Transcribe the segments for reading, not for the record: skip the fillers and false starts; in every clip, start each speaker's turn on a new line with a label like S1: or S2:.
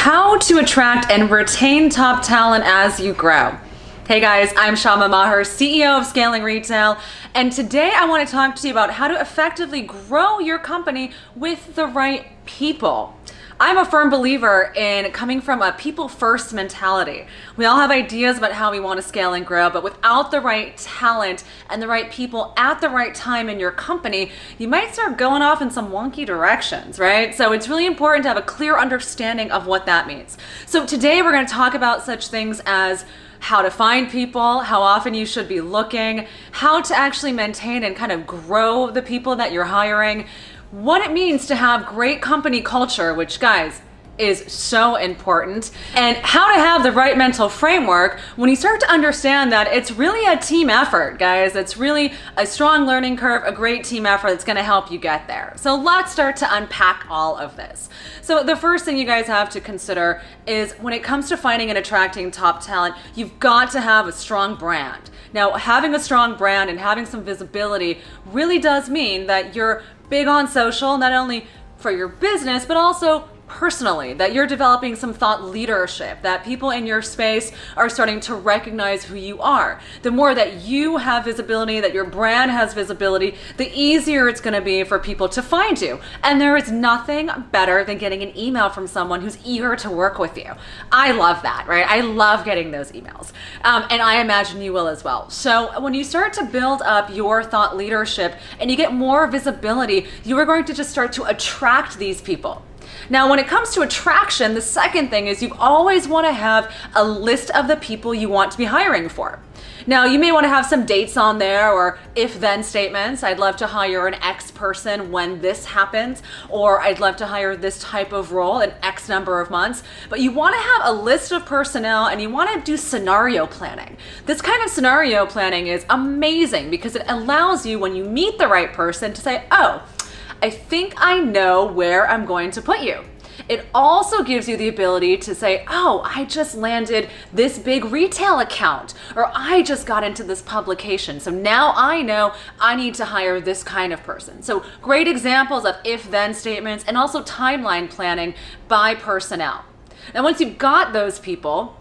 S1: How to attract and retain top talent as you grow. Hey guys, I'm Shama Maher, CEO of Scaling Retail, and today I want to talk to you about how to effectively grow your company with the right people. I'm a firm believer in coming from a people-first mentality. We all have ideas about how we want to scale and grow, but without the right talent and the right people at the right time in your company, you might start going off in some wonky directions, right? So it's really important to have a clear understanding of what that means. So today we're going to talk about such things as how to find people, how often you should be looking, how to actually maintain and kind of grow the people that you're hiring, what it means to have great company culture, which guys, is so important, and how to have the right mental framework when you start to understand that it's really a team effort, guys. It's really a strong learning curve, a great team effort that's gonna help you get there. So let's start to unpack all of this. So the first thing you guys have to consider is when it comes to finding and attracting top talent, you've got to have a strong brand. Now, having a strong brand and having some visibility really does mean that you're big on social, not only for your business, but also personally, that you're developing some thought leadership, that people in your space are starting to recognize who you are. The more that you have visibility, that your brand has visibility, the easier it's going to be for people to find you. And there is nothing better than getting an email from someone who's eager to work with you. I love that, right? I love getting those emails. And I imagine you will as well. So when you start to build up your thought leadership and you get more visibility, you are going to just start to attract these people. Now, when it comes to attraction, the second thing is you always want to have a list of the people you want to be hiring for. Now, you may want to have some dates on there or if-then statements. I'd love to hire an X person when this happens, or I'd love to hire this type of role in X number of months. But you want to have a list of personnel and you want to do scenario planning. This kind of scenario planning is amazing because it allows you, when you meet the right person, to say, oh, I think I know where I'm going to put you. It also gives you the ability to say, oh, I just landed this big retail account, or I just got into this publication. So now I know I need to hire this kind of person. So great examples of if-then statements and also timeline planning by personnel. Now, once you've got those people,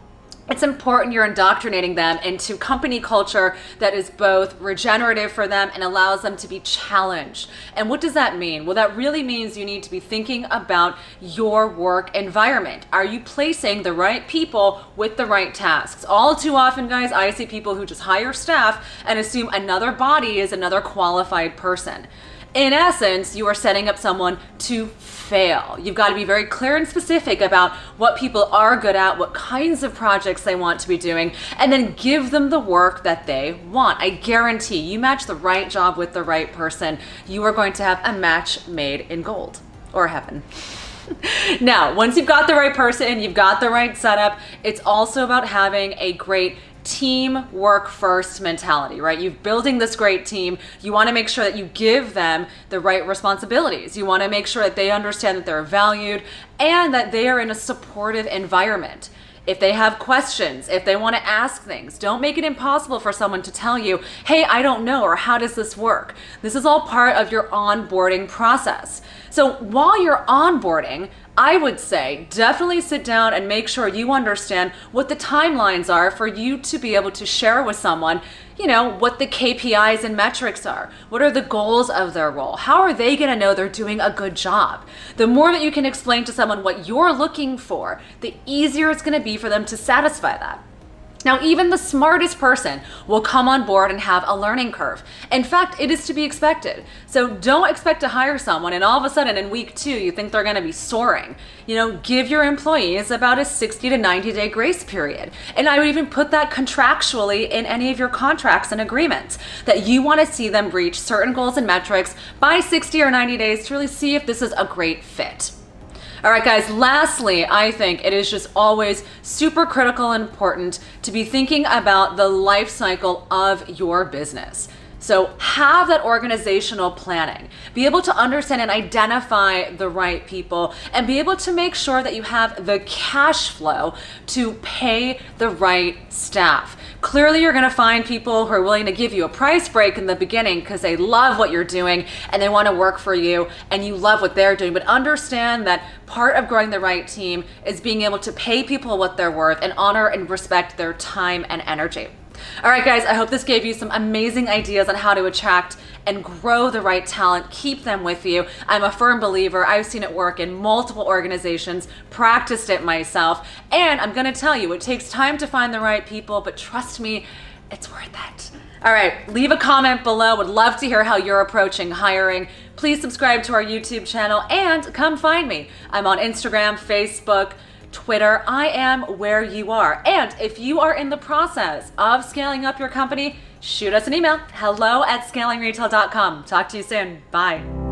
S1: it's important you're indoctrinating them into company culture that is both regenerative for them and allows them to be challenged. And what does that mean? Well, that really means you need to be thinking about your work environment. Are you placing the right people with the right tasks? All too often, guys, I see people who just hire staff and assume another body is another qualified person. In essence, you are setting up someone to fail. You've got to be very clear and specific about what people are good at, what kinds of projects they want to be doing, and then give them the work that they want. I guarantee you match the right job with the right person, you are going to have a match made in gold or heaven. Now, once you've got the right person, you've got the right setup, it's also about having a great teamwork first mentality, right? You're building this great team. You want to make sure that you give them the right responsibilities. You want to make sure that they understand that they're valued and that they are in a supportive environment. If they have questions, if they want to ask things, don't make it impossible for someone to tell you, hey, I don't know, or how does this work? This is all part of your onboarding process. So while you're onboarding, I would say definitely sit down and make sure you understand what the timelines are for you to be able to share with someone, you know, what the KPIs and metrics are. What are the goals of their role? How are they going to know they're doing a good job? The more that you can explain to someone what you're looking for, the easier it's going to be for them to satisfy that. Now, even the smartest person will come on board and have a learning curve. In fact, it is to be expected. So don't expect to hire someone and all of a sudden in week 2, you think they're going to be soaring. You know, give your employees about a 60 to 90 day grace period. And I would even put that contractually in any of your contracts and agreements, that you want to see them reach certain goals and metrics by 60 or 90 days to really see if this is a great fit. All right, guys, lastly, I think it is just always super critical and important to be thinking about the life cycle of your business. So have that organizational planning. Be able to understand and identify the right people and be able to make sure that you have the cash flow to pay the right staff. Clearly, you're going to find people who are willing to give you a price break in the beginning because they love what you're doing and they want to work for you and you love what they're doing. But understand that part of growing the right team is being able to pay people what they're worth and honor and respect their time and energy. All right, guys, I hope this gave you some amazing ideas on how to attract and grow the right talent, keep them with you. I'm a firm believer. I've seen it work in multiple organizations, practiced it myself, and I'm gonna tell you, it takes time to find the right people, but trust me, it's worth it. All right, leave a comment below. Would love to hear how you're approaching hiring. Please subscribe to our YouTube channel and come find me. I'm on Instagram, Facebook, Twitter. I am where you are. And if you are in the process of scaling up your company, shoot us an email, hello@scalingretail.com. Talk to you soon. Bye.